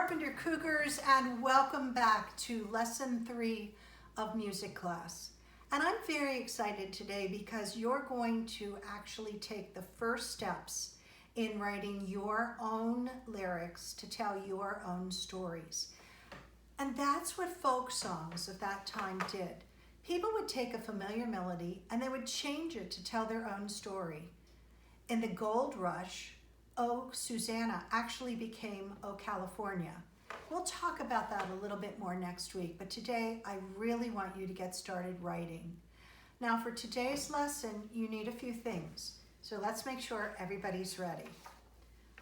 Carpenter Cougars, and welcome back to Lesson 3 of Music Class. And I'm very excited today because you're going to actually take the first steps in writing your own lyrics to tell your own stories. And that's what folk songs of that time did. People would take a familiar melody and they would change it to tell their own story. In the Gold Rush, Oh, Susanna actually became Oh, California. We'll talk about that a little bit more next week, but today I really want you to get started writing. Now for today's lesson, you need a few things, so let's make sure everybody's ready.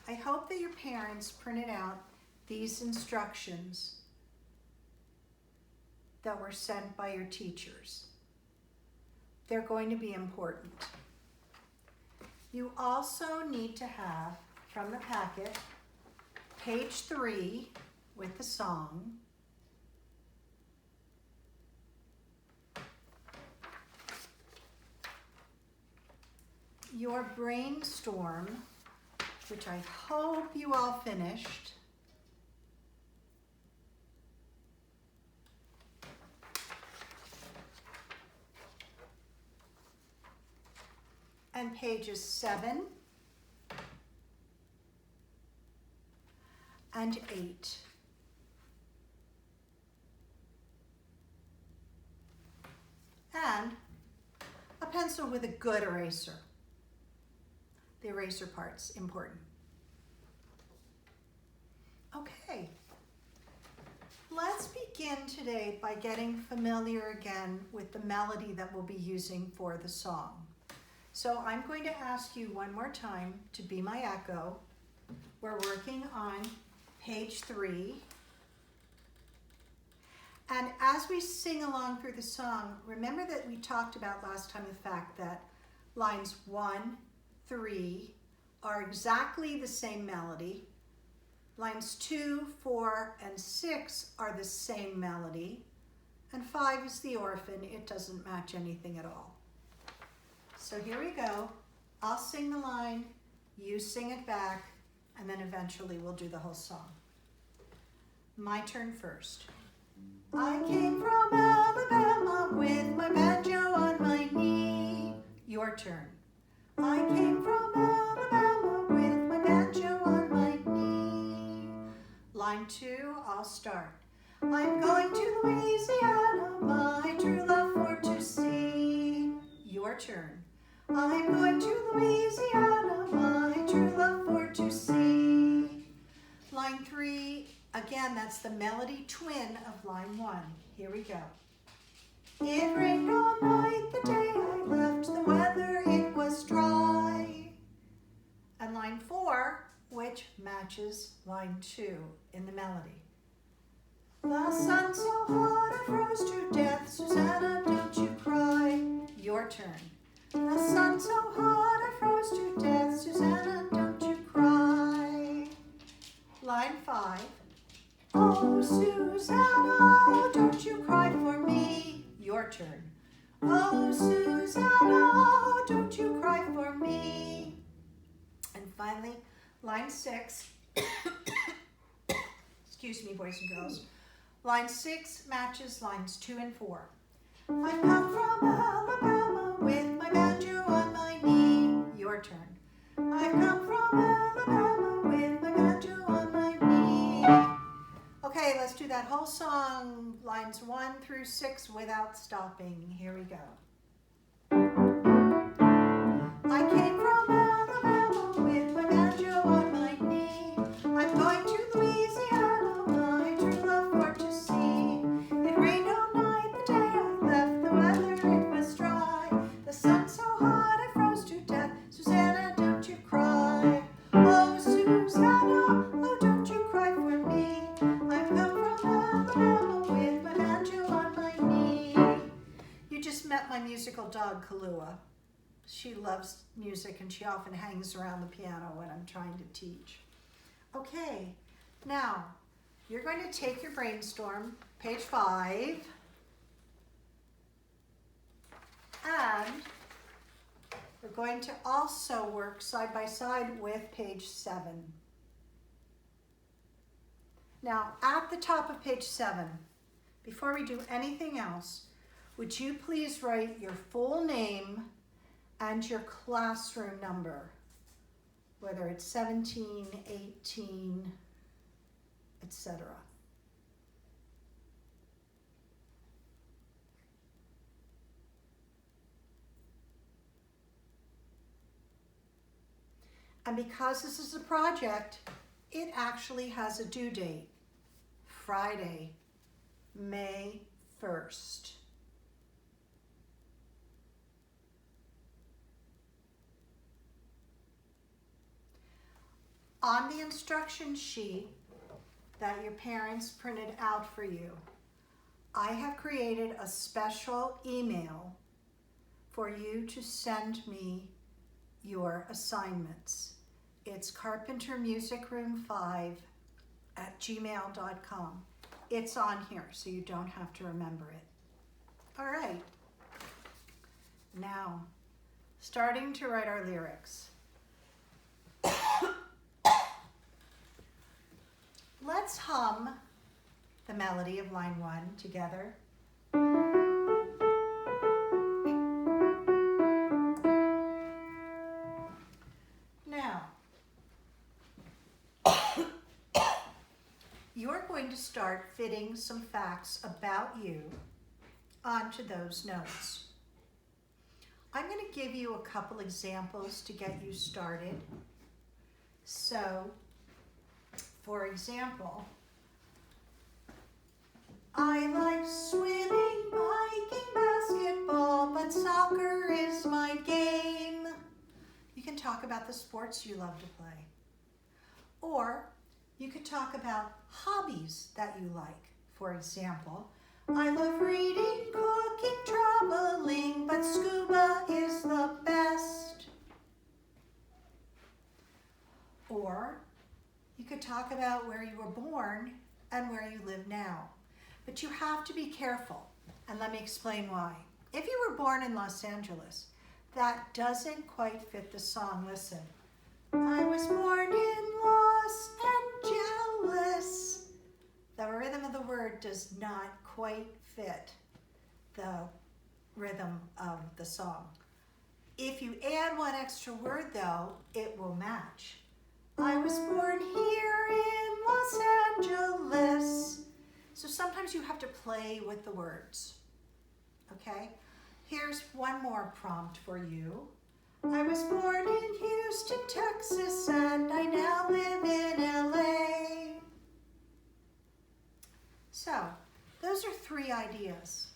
I hope that your parents printed out these instructions that were sent by your teachers. They're going to be important. You also need to have, from the packet, page 3 with the song, your brainstorm, which I hope you all finished, and pages 7 and 8. And a pencil with a good eraser. The eraser part's important. Okay, let's begin today by getting familiar again with the melody that we'll be using for the song. So I'm going to ask you one more time to be my echo. We're working on page 3. And as we sing along through the song, remember that we talked about last time the fact that lines 1, 3 are exactly the same melody. Lines 2, 4, and 6 are the same melody. And 5 is the orphan. It doesn't match anything at all. So here we go. I'll sing the line, you sing it back, and then eventually we'll do the whole song. My turn first. I came from Alabama with my banjo on my knee. Your turn. I came from Alabama with my banjo on my knee. Line 2, I'll start. I'm going to Louisiana, my true love for to see. Your turn. I'm going to Louisiana, my true love for to see. Line 3, again, that's the melody twin of line 1. Here we go. It rained all night the day I left, the weather it was dry. And line 4, which matches line 2 in the melody. The sun so hot I froze to death, Susanna, don't you cry. Your turn. The sun so hot I froze to death, Susanna, don't you cry. Line 5. Oh, Susanna, don't you cry for me. Your turn. Oh, Susanna, don't you cry for me. And finally, line 6. Excuse me, boys and girls. Line 6 matches lines 2 and 4. I come from Alabama with my banjo on my knee. Your turn. I come from Alabama with my banjo on my knee. Okay, let's do that whole song, lines 1 through 6 without stopping. Here we go. I came from Alabama with my banjo on my knee. I'm going to Louisiana, my true love for to see. It rained all night the day I left, the weather it was dry. The sun so hot I froze to death, Susanna, don't you cry. Oh, Susanna, oh, don't you cry for me. I've come from Alabama with my banjo on my knee. You just met my musical dog, Kahlua. She loves music and she often hangs around the piano when I'm trying to teach. Okay, now you're going to take your brainstorm, page 5, and we're going to also work side by side with page 7. Now, at the top of page 7, before we do anything else, would you please write your full name and your classroom number, whether it's 17, 18, etc. And because this is a project, it actually has a due date, Friday, May 1st. On the instruction sheet that your parents printed out for you, I have created a special email for you to send me your assignments. It's carpentermusicroom5@gmail.com. It's on here, so you don't have to remember it. All right. Now, starting to write our lyrics. Let's hum the melody of line 1 together. Now, you're going to start fitting some facts about you onto those notes. I'm going to give you a couple examples to get you started. So, for example, I like swimming, biking, basketball, but soccer is my game. You can talk about the sports you love to play. Or you could talk about hobbies that you like. For example, I love reading, cooking, traveling, but scuba is the best. Or you could talk about where you were born and where you live now. But you have to be careful, and let me explain why. If you were born in Los Angeles, that doesn't quite fit the song. Listen. I was born in Los Angeles. The rhythm of the word does not quite fit the rhythm of the song. If you add one extra word, though, it will match. I was born here in Los Angeles. So sometimes you have to play with the words, okay? Here's one more prompt for you. I was born in Houston, Texas, and I now live in LA. So, those are 3 ideas.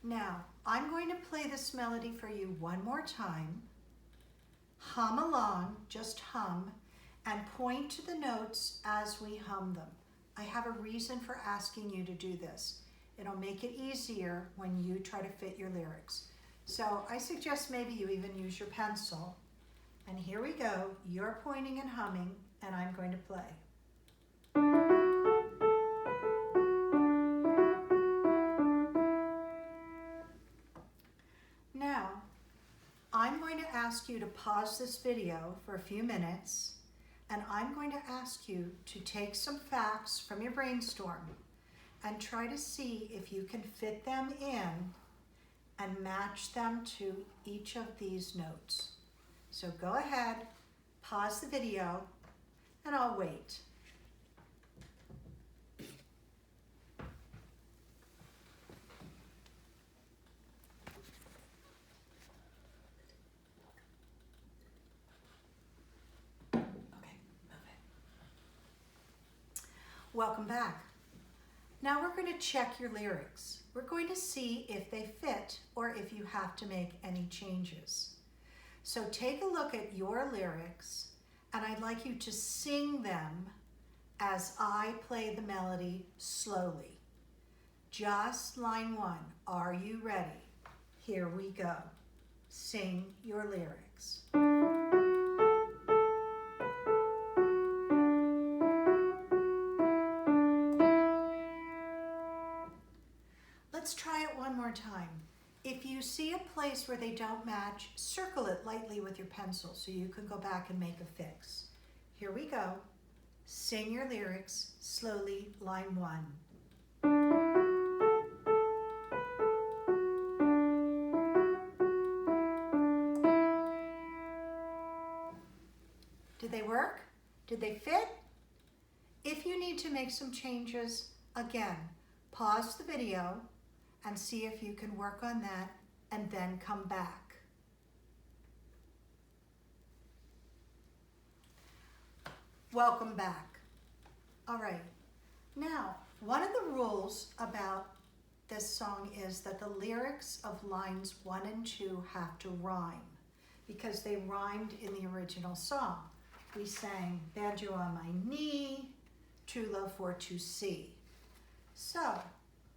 Now, I'm going to play this melody for you one more time. Hum along, just hum, and point to the notes as we hum them. I have a reason for asking you to do this. It'll make it easier when you try to fit your lyrics. So I suggest maybe you even use your pencil. And here we go. You're pointing and humming, and I'm going to play. Now, I'm going to ask you to pause this video for a few minutes, and I'm going to ask you to take some facts from your brainstorm and try to see if you can fit them in and match them to each of these notes. So go ahead, pause the video, and I'll wait. Welcome back. Now we're going to check your lyrics. We're going to see if they fit or if you have to make any changes. So take a look at your lyrics, and I'd like you to sing them as I play the melody slowly. Just line 1. Are you ready? Here we go. Sing your lyrics. Let's try it one more time. If you see a place where they don't match, circle it lightly with your pencil so you can go back and make a fix. Here we go. Sing your lyrics slowly, line 1. Did they work? Did they fit? If you need to make some changes, again, pause the video and see if you can work on that and then come back. Welcome back. All right. Now, one of the rules about this song is that the lyrics of lines 1 and 2 have to rhyme because they rhymed in the original song. We sang banjo on my knee, true love for to see. So,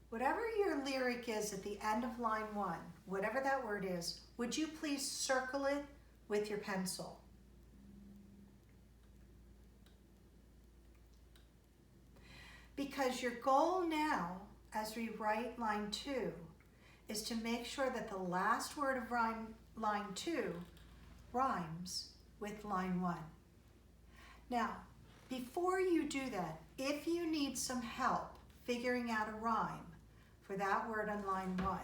whatever your lyric is at the end of line 1, whatever that word is, would you please circle it with your pencil? Because your goal now, as we write line 2, is to make sure that the last word of line 2 rhymes with line 1. Now, before you do that, if you need some help figuring out a rhyme for that word on line 1,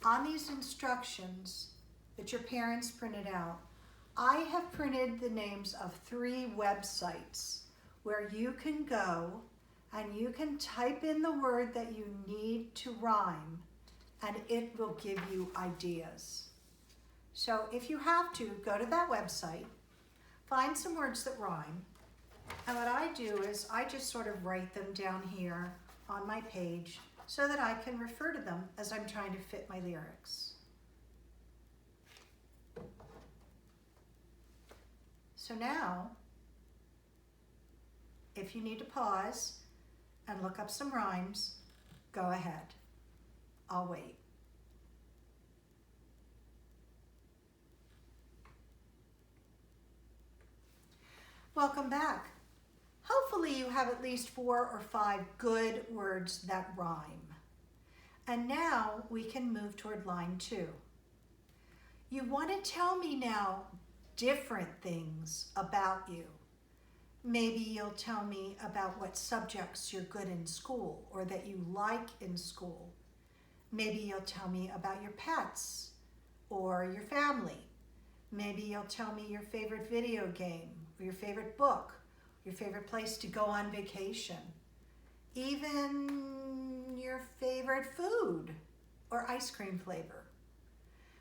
on these instructions that your parents printed out, I have printed the names of 3 websites where you can go and you can type in the word that you need to rhyme and it will give you ideas. So if you have to, go to that website, find some words that rhyme, and what I do is I just sort of write them down here on my page so that I can refer to them as I'm trying to fit my lyrics. So now, if you need to pause and look up some rhymes, go ahead. I'll wait. Welcome back. Hopefully you have at least 4 or 5 good words that rhyme. And now we can move toward line 2. You want to tell me now different things about you. Maybe you'll tell me about what subjects you're good in school or that you like in school. Maybe you'll tell me about your pets or your family. Maybe you'll tell me your favorite video game or your favorite book, your favorite place to go on vacation, even your favorite food or ice cream flavor.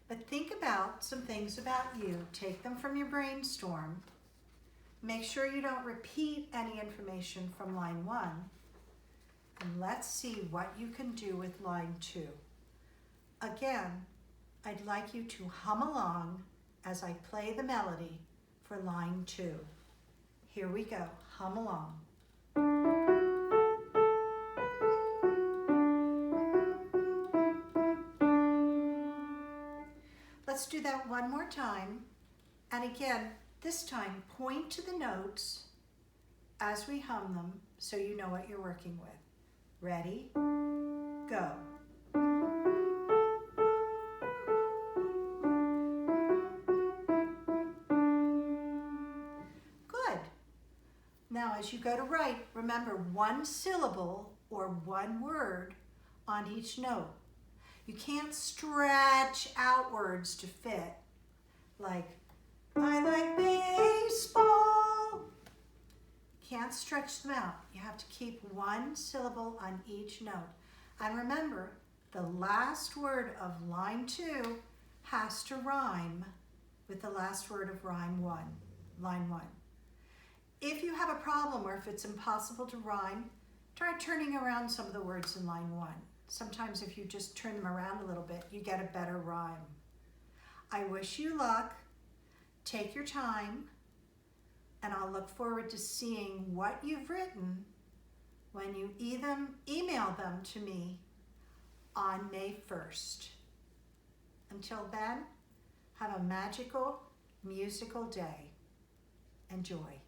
But think about some things about you. Take them from your brainstorm. Make sure you don't repeat any information from line 1. And let's see what you can do with line 2. Again, I'd like you to hum along as I play the melody for line 2. Here we go. Hum along. Let's do that one more time. And again, this time point to the notes as we hum them so you know what you're working with. Ready? Go. Good. Now as you go to write, remember 1 syllable or 1 word on each note. You can't stretch outwards to fit, like, I like baseball. Can't stretch them out. You have to keep 1 syllable on each note. And remember, the last word of line 2 has to rhyme with the last word of line 1. If you have a problem or if it's impossible to rhyme, try turning around some of the words in line 1. Sometimes if you just turn them around a little bit, you get a better rhyme. I wish you luck. Take your time, and I'll look forward to seeing what you've written when you email them to me on May 1st. Until then, have a magical, musical day. Enjoy.